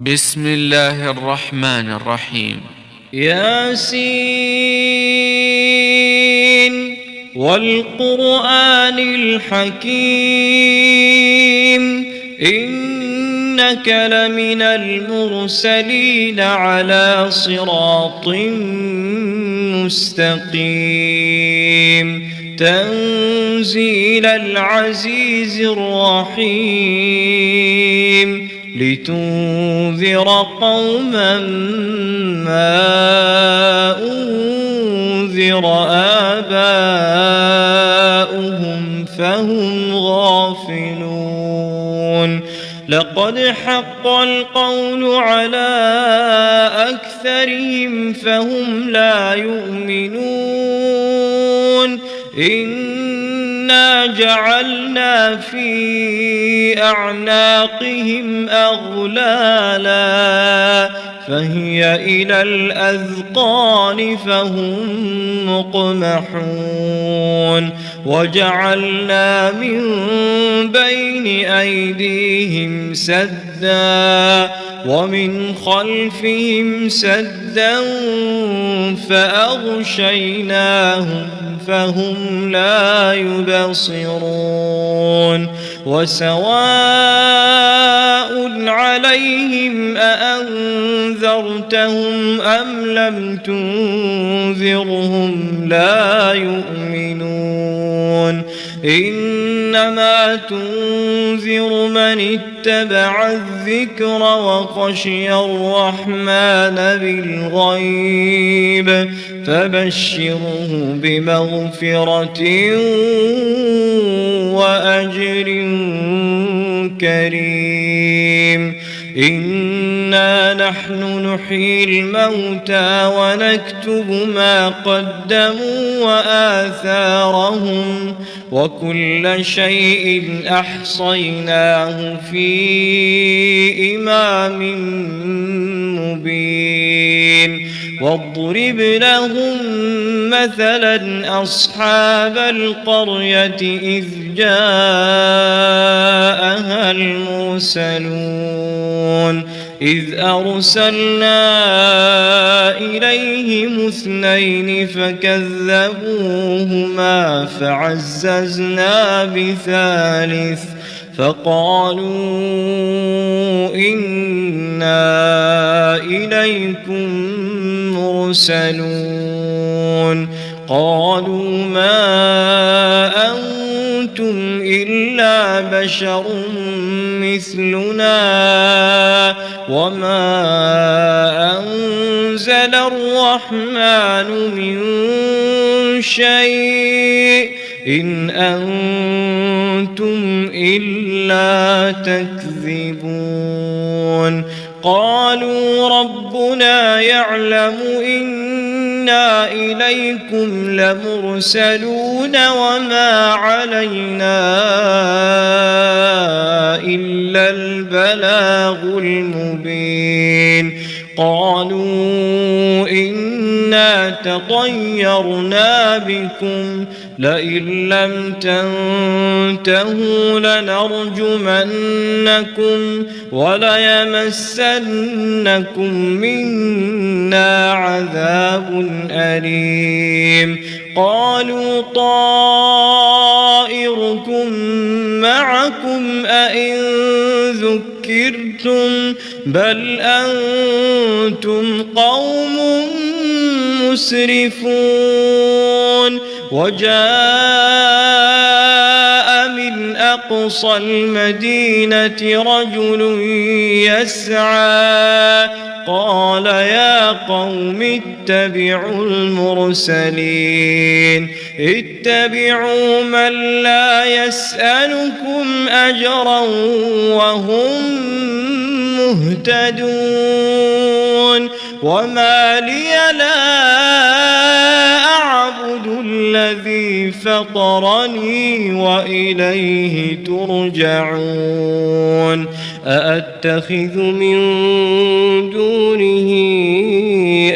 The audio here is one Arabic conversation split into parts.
بسم الله الرحمن الرحيم. ياسين والقرآن الحكيم إنك لمن المرسلين على صراط مستقيم تنزيل العزيز الرحيم لتنذر قوما ما أنذر آباؤهم فهم غافلون لقد حق القول على أكثرهم فهم لا يؤمنون إنا جعلنا في أعناقهم أغلالا فهي إلى الأذقان فهم مقمحون وجعلنا من بين أيديهم سدا ومن خلفهم سدا فأغشيناهم فهم لا يبصرون وسواء عليهم أأنذرتهم أم لم تنذرهم لا يؤمنون إنما تنذر من اتبع الذكر وخشي الرحمن بالغيب فبشره بمغفرة وأجر كريم إنا نحن نحيي الموتى ونكتب ما قدموا وآثارهم وكل شيء أحصيناه في إمام مبين واضرب لهم مثلا أصحاب القرية إذ جاءها المرسلون إذ أرسلنا إليهم اثنين فكذبوهما فعززنا بثالث فقالوا إنا إليكم مرسلون قالوا ما أنتم إلا بشر مثلنا وما أنزل الرحمن من شيء إن أنتم إلا تكذبون قالوا ربنا يعلم إنا إليكم لمرسلون وما علينا إلا البلاغ المبين قالوا إنا تطيرنا بكم لئن لم تنتهوا لنرجمنكم وليمسنكم منا عذاب أليم قالوا طائركم معكم أئن ذكرتم بل أنتم قوم مسرفون وجاء من أقصى المدينة رجل يسعى قال يا قوم اتبعوا المرسلين اتبعوا من لا يسألكم أجرا وهم مهتدون وما لي لا أعبد الذي فطرني وإليه ترجعون أأتخذ من دونه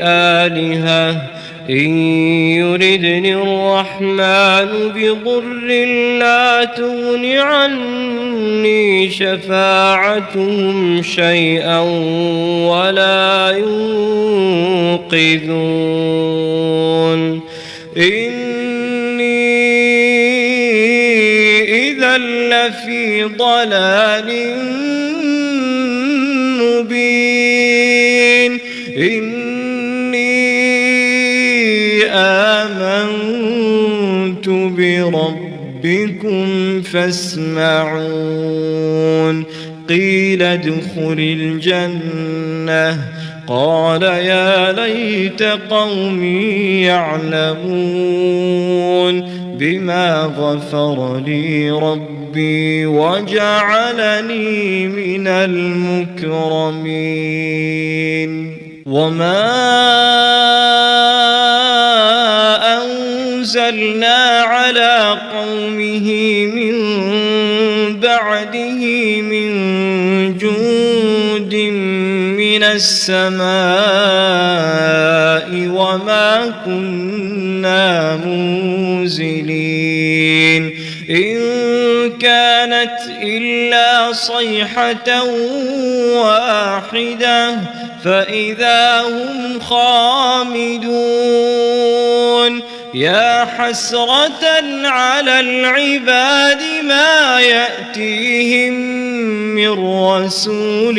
آلهة إن يردني الرحمن بضر لا تغن عني شفاعتهم شيئا ولا ينقذون إني إذا لفي ضلال مبين إني آمنت بربكم فاسمعون قيل ادخل الجنة قال يا ليت قومي يعلمون بما غفر لي ربي وجعلني من المكرمين وما أنزلنا على قومه من بعده من جند من السماء وما كنا منزلين إن كانت إلا صيحة واحدة فإذا هم خامدون يا حسرة على العباد ما يأتيهم من رسول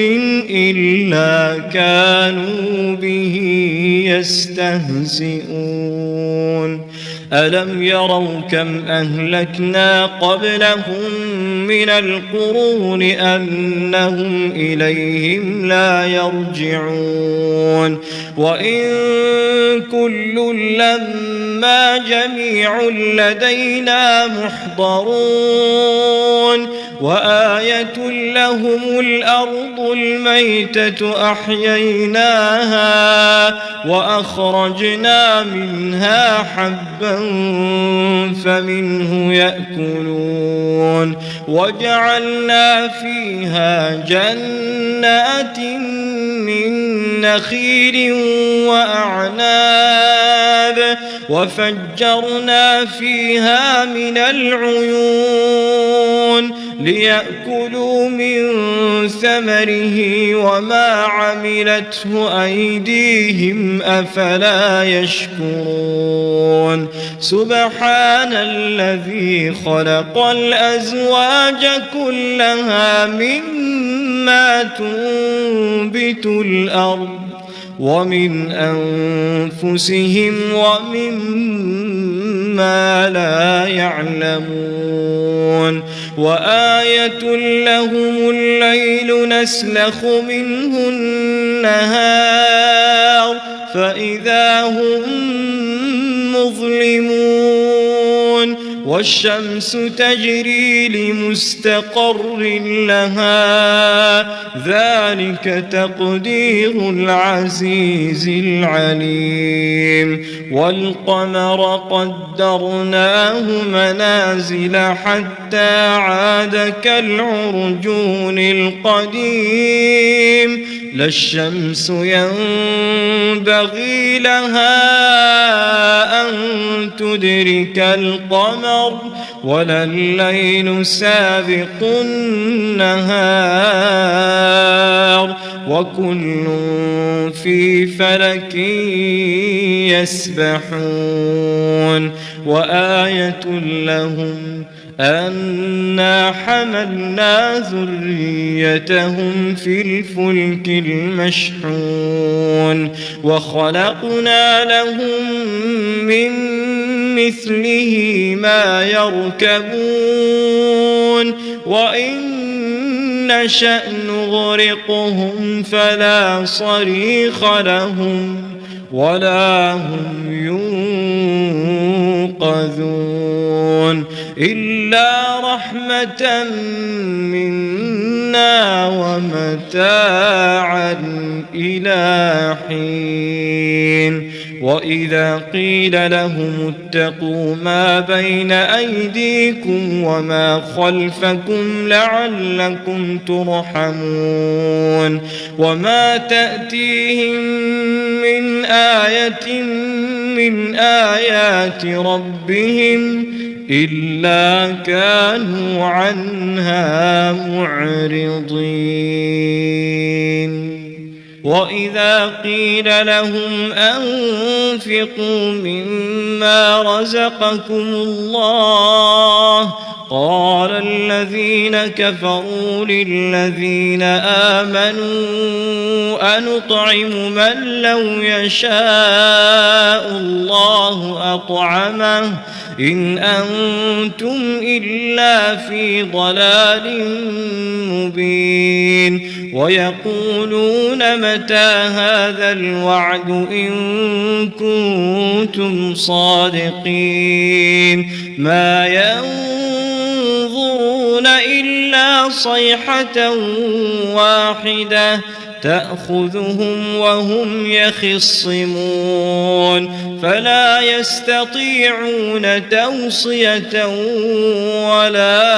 إلا كانوا به يستهزئون ألم يروا كم أهلكنا قبلهم من القرون أنهم إليهم لا يرجعون وإن كل لما جميع لدينا محضرون وآية لهم الأرض الميتة أحييناها وأخرجنا منها حبا فمنه يأكلون وجعلنا فيها جنات من نخيل وأعناب وفجرنا فيها من العيون ليأكلوا من ثمره وما عملته أيديهم أفلا يشكرون سبحان الذي خلق الأزواج كلها مما تنبت الأرض ومن أنفسهم ومما لا يعلمون وآية لهم الليل نسلخ منه النهار فإذا هم مظلمون والشمس تجري لمستقر لها ذلك تقدير العزيز العليم والقمر قدرناه منازل حتى عاد كالعرجون القديم لا الشمس ينبغي لها أن تدرك القمر ولا الليل سابق النهار وكل في فلك يسبحون وآية لهم أنا حملنا ذريتهم في الفلك المشحون وخلقنا لهم من مثله ما يركبون وإن نشأ نغرقهم فلا صريخ لهم ولا هم ينقذون إلا رحمة منا ومتاعا إلى حين وإذا قيل لهم اتقوا ما بين أيديكم وما خلفكم لعلكم ترحمون وما تأتيهم من آية من آيات ربهم إلا كانوا عنها معرضين وإذا قيل لهم أنفقوا مما رزقكم الله قال الذين كفروا للذين آمنوا أنطعم من لو يشاء الله أطعمه إن أنتم إلا في ضلال مبين ويقولون متى هذا الوعد إن كنتم صادقين ما ينظرون إلا صيحة واحدة تأخذهم وهم يخصمون فلا يستطيعون توصية ولا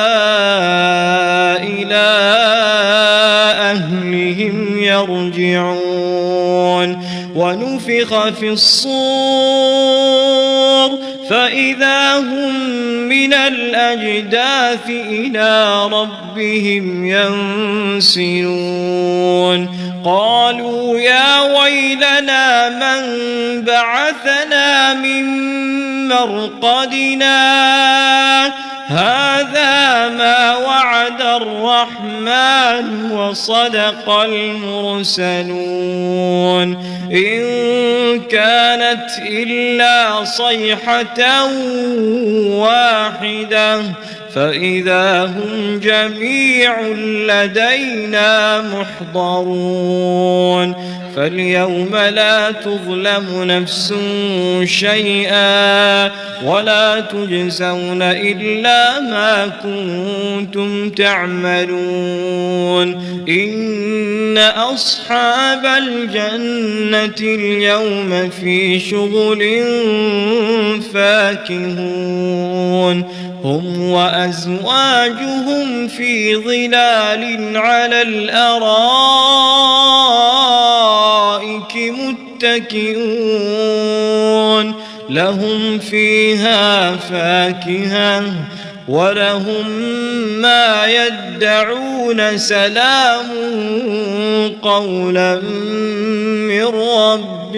إلى أهلهم يرجعون ونفخ في الصور فإذا هم من الأجداث إلى ربهم ينسلون قالوا يا ويلنا من بعثنا من مرقدنا هذا ما وعد الرحمن وصدق المرسلون إن كانت إلا صيحة واحدة فإذا هم جميع لدينا محضرون فاليوم لا تظلم نفس شيئا ولا تجزون إلا ما كنتم تعملون إن أصحاب الجنة اليوم في شغل فاكهون هم وأزواجهم في ظلال على الأرائك متكئون لهم فيها فاكهة ولهم ما يدعون سلام قولا من رب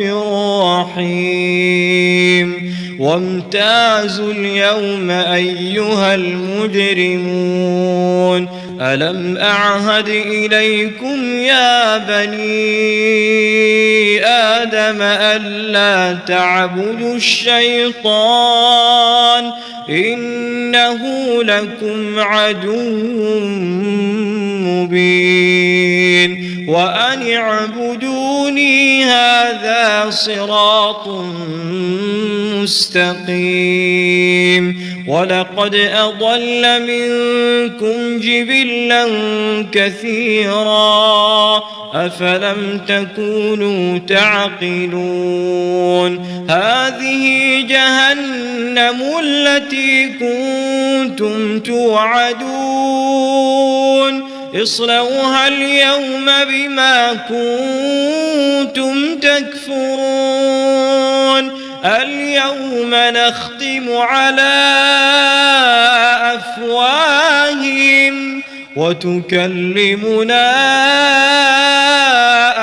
رحيم وامتازوا اليوم أيها المجرمون ألم أعهد إليكم يا بني آدم ألا تعبدوا الشيطان إنه لكم عدو مبين وأن اعبدوني هذا صراط مستقيم ولقد أضل منكم جبلا كثيرا أفلم تكونوا تعقلون هذه جهنم التي كنتم توعدون اصلوها اليوم بما كنتم تكفرون اليوم نختم على أفواههم وتكلمنا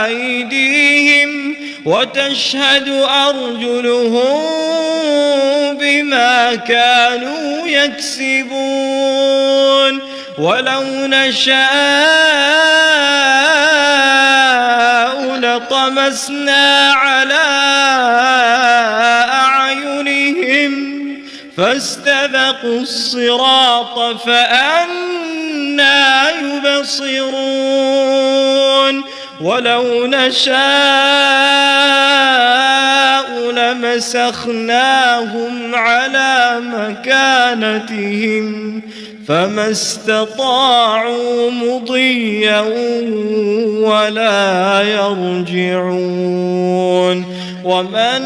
أيديهم وتشهد أرجلهم بما كانوا يكسبون ولو نشاء لطمسنا على أعينهم فاستبقوا الصراط فأنى يبصرون ولو نشاء لمسخناهم على مكانتهم فما استطاعوا مضيا ولا يرجعون ومن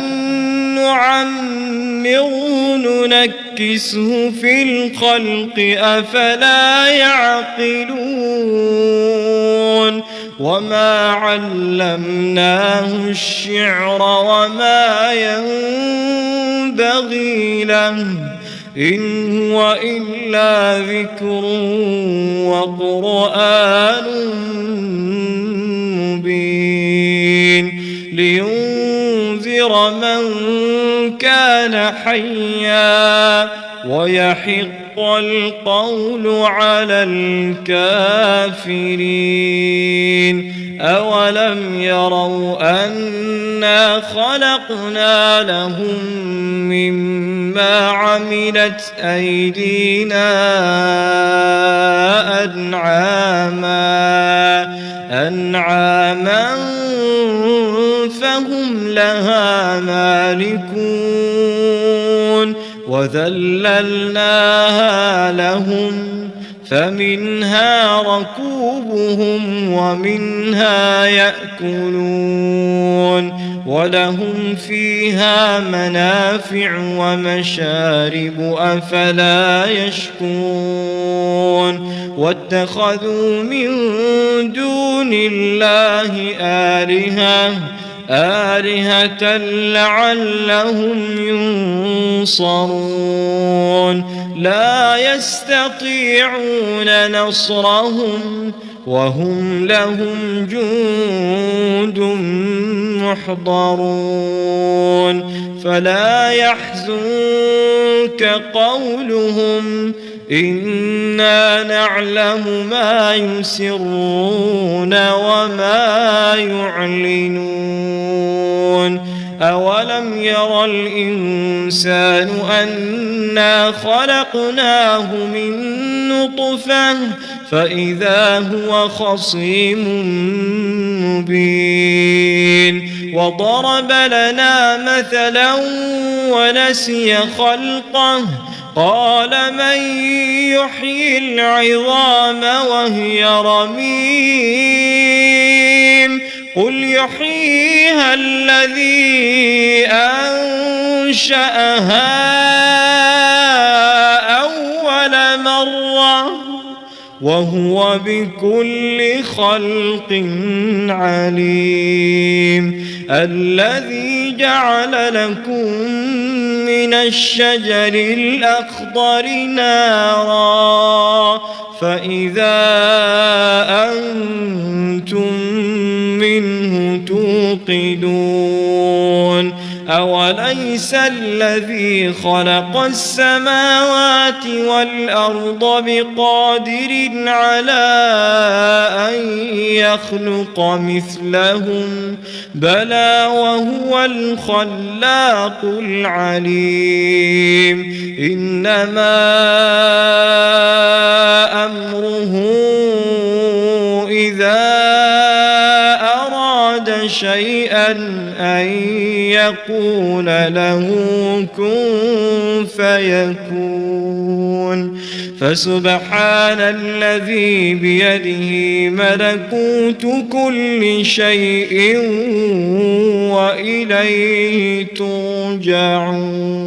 نعمره ننكسه في الخلق أفلا يعقلون وما علمناه الشعر وما ينبغي له إن هو إلا ذكر وقرآن مبين لينذر من كان حيا ويحق القول على الكافرين أولم يروا أنا خلقنا لهم مما عملت أيدينا أنعاما فهم لها مالكون وذللناها لهم فمنها ركوبهم ومنها يأكلون ولهم فيها منافع ومشارب أفلا يشكرون واتخذوا من دون الله آلهة لعلهم ينصرون لا يستطيعون نصرهم وهم لهم جند محضرون فلا يحزنك قولهم إنا نعلم ما يسرون وما يعلنون أولم ير الإنسان أنا خلقناه من نطفة فإذا هو خصيم مبين وضرب لنا مثلا ونسي خلقه قال من يحيي العظام وهي رميم قل يحييها الذي أنشأها أول مرة وهو بكل خلق عليم الذي جعل لكم من الشجر الأخضر نارا فإذا أنتم منه توقدون أوليس الذي خلق السماوات والأرض بقادر على أن يخلق مثلهم بلى وهو الخلاق العليم إنما أمره إذا أراد شيئا أن يقول له كن فيكون فسبحان الذي بيده ملكوت كل شيء وإليه ترجعون.